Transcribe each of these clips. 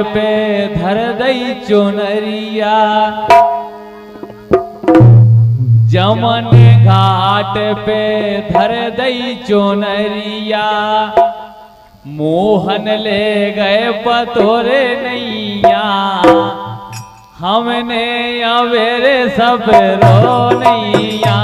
पे धर दई चुनरिया, जमन घाट पे धर दई चुनरिया, मोहन ले गए पतोरे नैया, हमने अवेरे सब रो नैया।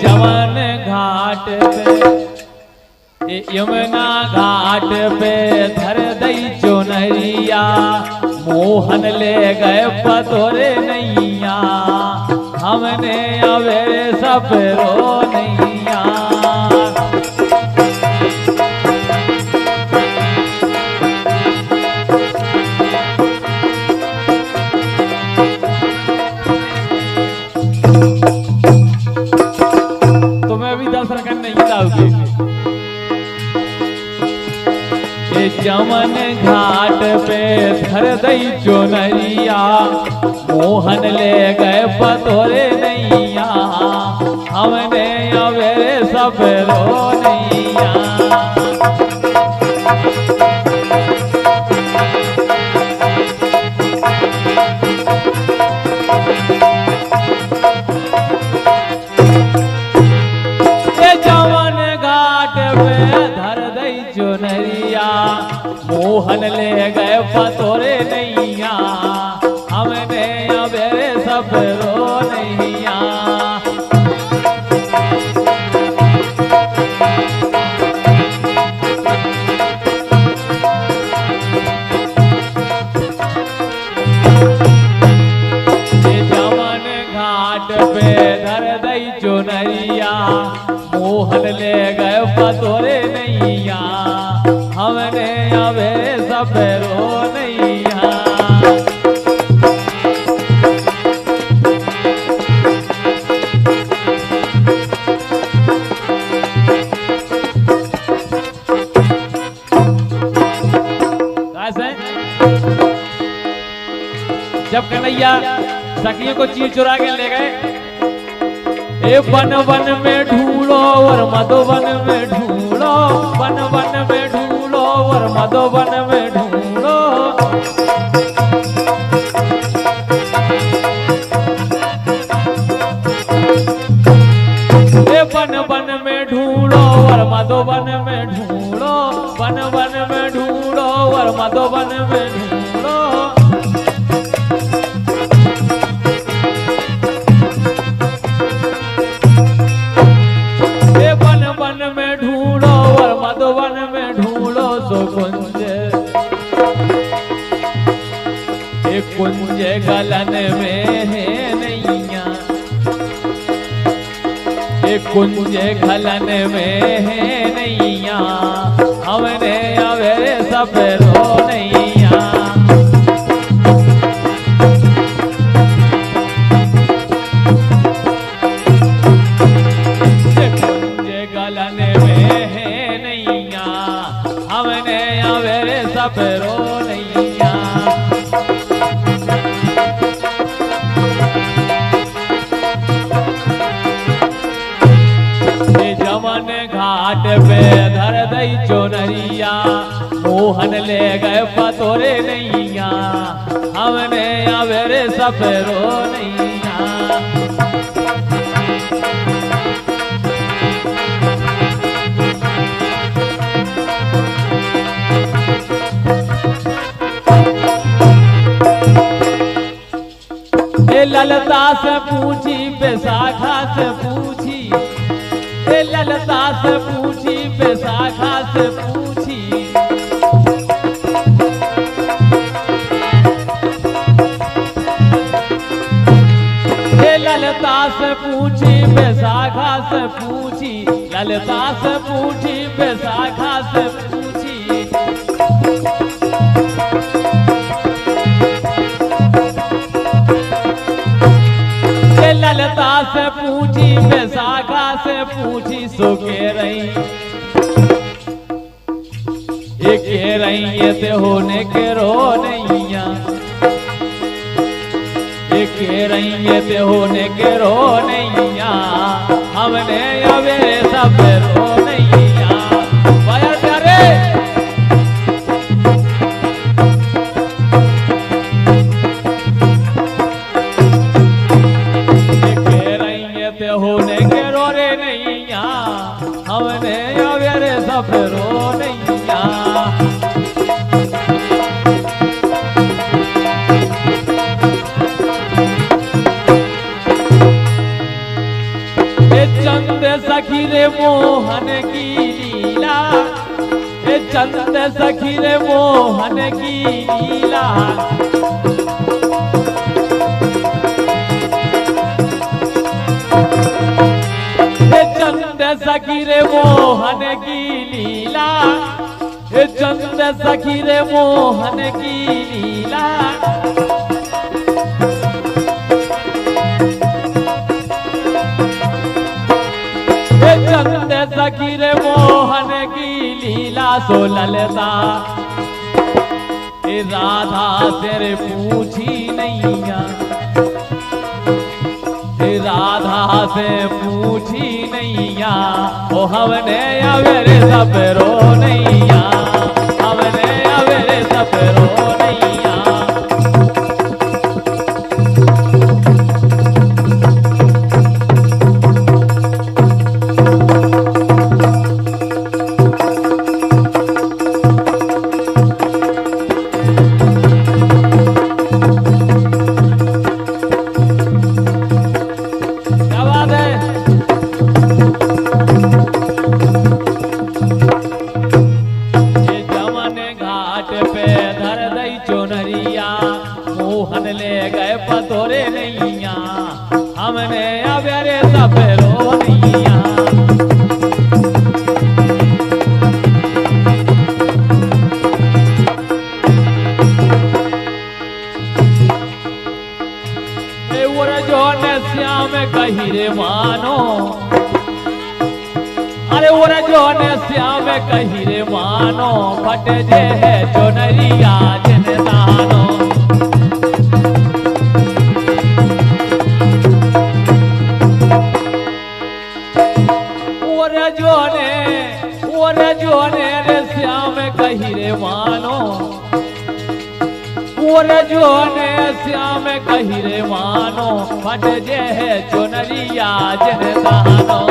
जमन घाट पे यमुना घाट पे धर दई चुनरिया, मोहन ले गए पतोरे नैया, हमने अवेरे सब रो नैया। तुम्हें भी दर्शन करने नहीं जाओगे। जमन घाट पे धर दई चुनरिया, मोहन ले गए पतोरे नैया, हमने अवेरे सब रो नैया। जमन घाट पे धर दई चुनरिया, मोहन ले गए पतोरे नैया, हमने अवेरे सब रो नैया। जमन घाट पे धर दई चुनरिया, मोहन ले गए पतोरे नैया, हमने अवेरे सब रो नैया। जब कन्हैया सखियों को चीर चुरा के ले गए, ए वन वन में ढूंढो और मधुवन में ढूंढो, वन वन में ढूंढो और मधुवन में ढूंढो। ए वन वन में ढूंढो और मधुवन में ढूंढो, वन वन में ढूंढो और मधुवन में ढूंढो। मधुवन में ढूंढो सो कुंज, एक कुंज गलन में है नैया, एक कुंज गलन में है नैया, हमने अवेरे सब रो नैया। गलन में है नैया, हमने अवेरे सब रो नैया। जमन घाट पे धर दई चुनरिया, मोहन ले गए पतोरे नैया, हमने अवेरे सब रो नैया। ललता से पूछी बैसाखा से पूछी, ललता से पूछी बैसाखा से पूछी, ललता से पूछी बैसाखा से पूछी, ललता से पूछी बैसाखा से पूछी। ललता से पूछी बैसाखा से पूछी, सो के रही ये के रही ये ते होने के रो नैया, रही ते होने के रो नैया हमने अवे सब रो नैया वाया प्यारे के रही ते होने के रो रे नैया हमने अवे सब रो नैया चंद सखी रे मोहन की लीला ए चंद सखी रे मोहन की लीला ए चंद सखी रे मोहन की लीला ए चंद सखी रे मोहन की लीला चंद सखी रे मोहन की लीला सो ललता राधा तेरे पूछी नैया राधा से पूछी नैया ओ हमने अवेरे सब रो नैया हमने अवेरे सब रो नैया मोहन ले गए पतोरे नैया हमने अवेरे सब रो नैया जो ने श्याम कही रे मानो अरे वो जो ने श्याम कही रे मानो फट जे है जो नरिया जिन दानो जो ने रे श्याम कही रे मानो जो ने श्याम कही रे मानो फट जे है जो नरिया जिन दानो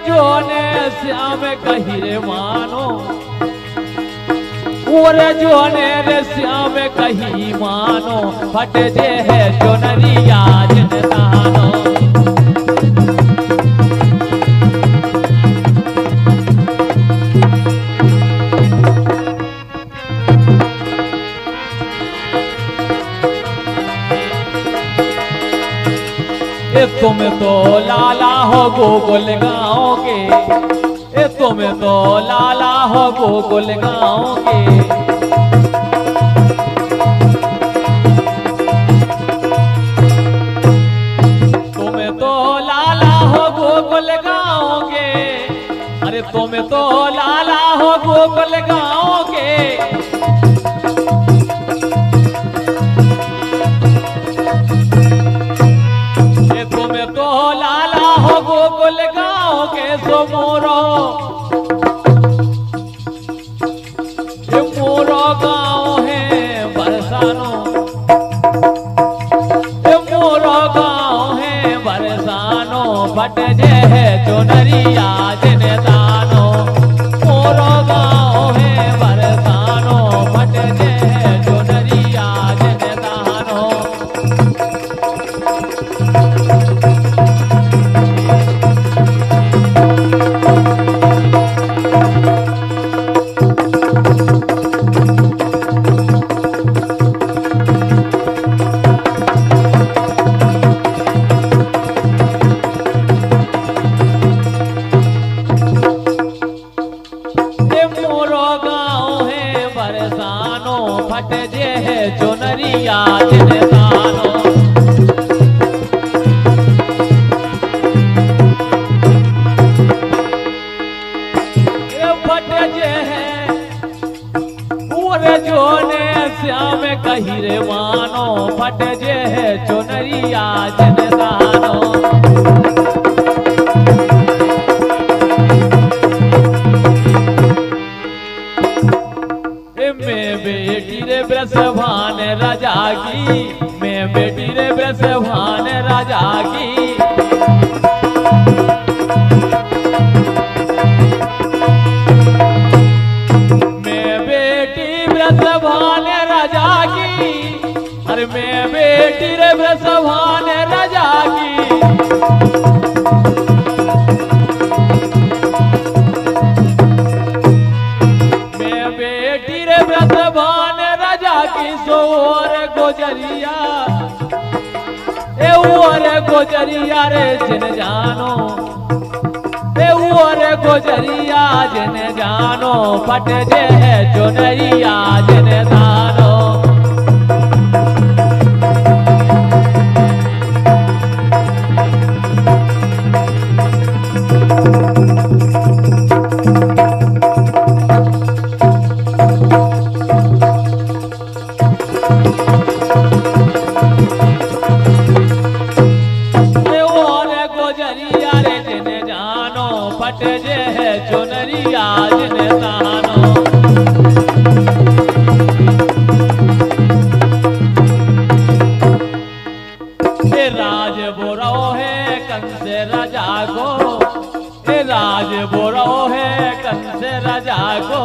जो ने श्याम कही रे मानो जो ने रे श्याम कही मानो फट जे है जो नरिया जिन दानो तुम तो लाला हो गोकुल गाँव के तुम तो लाला हो गोकुल गाँव के तुम तो लाला हो गोकुल गाँव के अरे तुम तो लाला हो गोकुल गाँव के गोकुल गाँव के सो मोरो गाँव है बरसानो मोरो गाँव है बरसानो बट जे है जो नरिया जिन दानो मोरो गाँव है बरसानो बट जे है जो नरिया जिन दानो मैं बेटी ब्रजभान राजा की, अरे मैं बेटी रे ब्रजभान राजा की। मैं बेटी रे ब्रजभान राजा की सोर गोजरिया, ए ओर गोजरिया रे जिन जानो, ए ओर गोजरिया जिन जानो, पट जे है चुनरिया जिन दानो। पट जे है चुनरिया जिन दानो। ए राज बोरो है कंस राजा को, ए राज बोरो है कंस राजा को।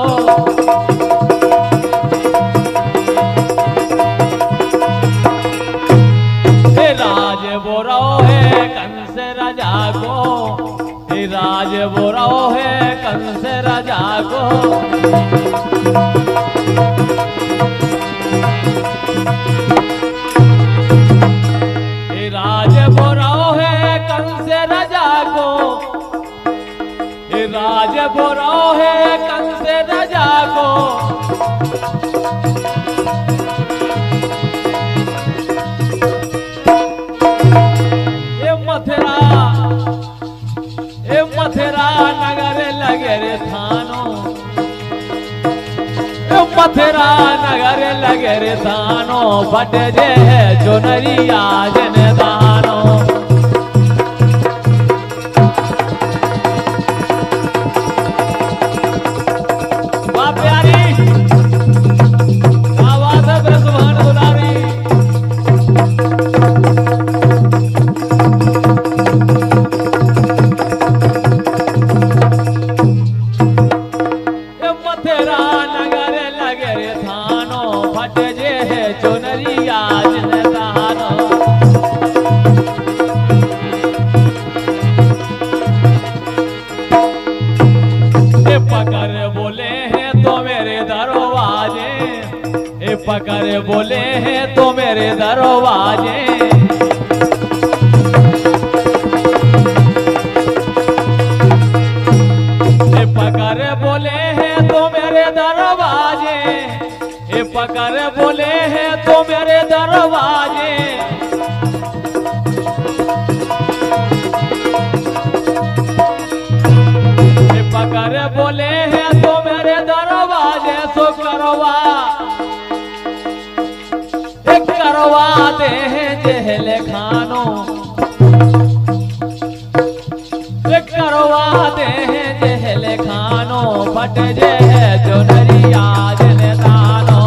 ए राज बोरो है कंस राजा को, राज बोरो है कंस राजा को। राज बोरो है कंस राजा को, राज बोरो है कंस राजा को। ये मथुरा, ए मथुरा नगर लगे रे थानो, ए मथुरा नगर लगे रे थानो, बट जे है चुनरिया जिन दानो। वाह प्यारी, क्या बात है ब्रजभान दुलारी। मथुरा नगर लगे रे थानो, फट जे है चुनरिया जिन दानो। ए पकड़ बोले हैं तो मेरे दरवाजे, ए पकड़ बोले हैं तो मेरे दरवाजे। पकड़ बोले हैं तो मेरे दरवाजे, ए पकड़ बोले हैं तो मेरे दरवाजे। ए पकड़ बोले हैं तो मेरे दरवाजे। सो करवा, ए करवा दे हैं जेल खानो, ए करवा दे हैं जेल खानो, फट जे है चुनरिया जिन दानो।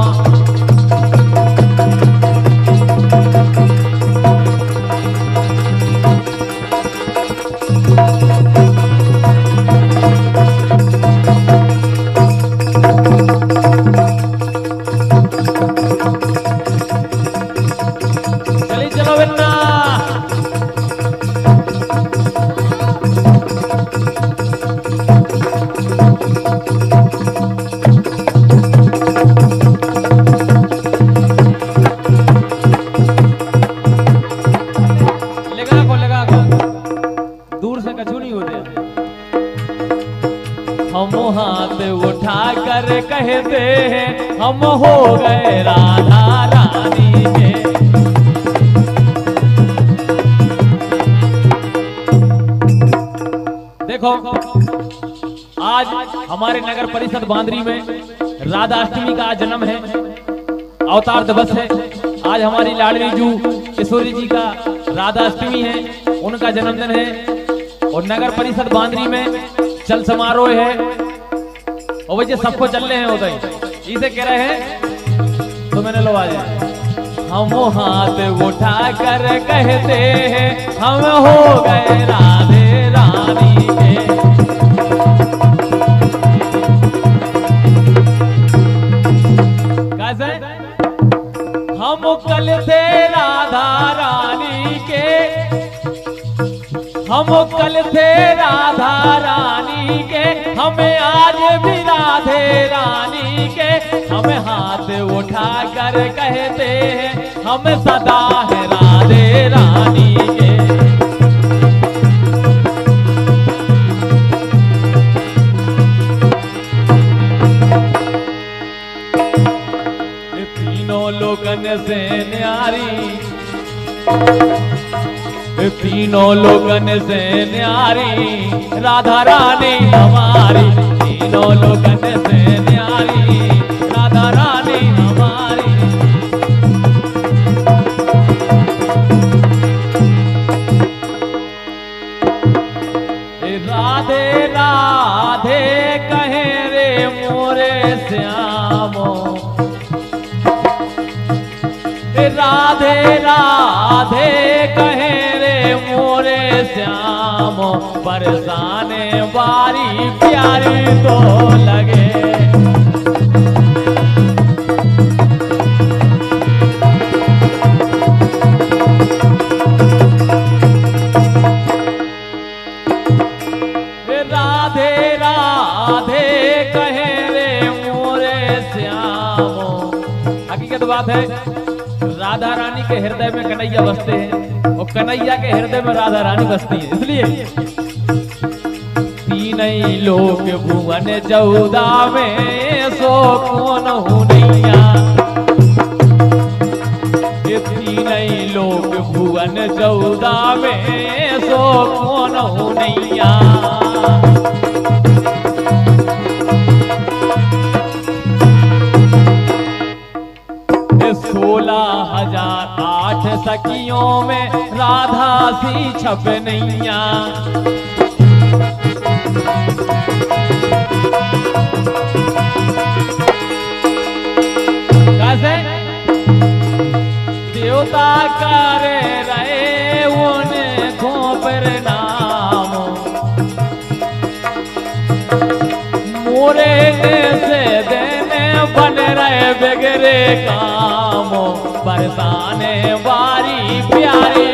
चली चलो बिन्ना। हम हाथ उठा कर कहते हैं हम हो गए राधा रानी के। देखो आज हमारे नगर परिषद बांदरी में राधाष्टमी का जन्म है, अवतार दिवस है। आज हमारी लाडली जू किशोरी जी का राधाष्टमी है, उनका जन्मदिन है। और नगर परिषद बांदरी में चल समारोह है और वैसे सबको चलने हैं उधर इसे कह रहे हैं। तो मैंने लो आज हम हाथ उठा कर कहते हैं हम हो गए राधे राधे। थे राधा रानी के, हमें आज भी राधे रानी के, हमें हाथ उठा कर कहते हैं हम सदा है राधे रानी के। तीनों लोगन से न्यारी, तीनों लोगन से न्यारी राधा रानी हमारी, तीनों लोगन से न्यारी राधा रानी हमारी। राधे राधे कहे रे मोरे श्यामो, राधे राधे कहे रे मोरे श्यामो, बरसाने बारी प्यारी तो लगे। राधे राधे कहे रे मोरे श्यामो। हकीकत बात है, राधा रानी के हृदय में कन्हैया बसते हैं और कन्हैया के हृदय में राधा रानी बसती है। इसलिए तीन ही लोक भुवन चौदा में सो कौन हूँ नैया, ये तीन ही लोक भुवन चौदा में सो कौन हूँ नैया। 16,008 सखियों में राधा सी छप नैया। कैसे देवता करे रहे उनको प्रणाम, मोरे से देने बन रहे बिगड़े काम, बरसाने बारी प्यारी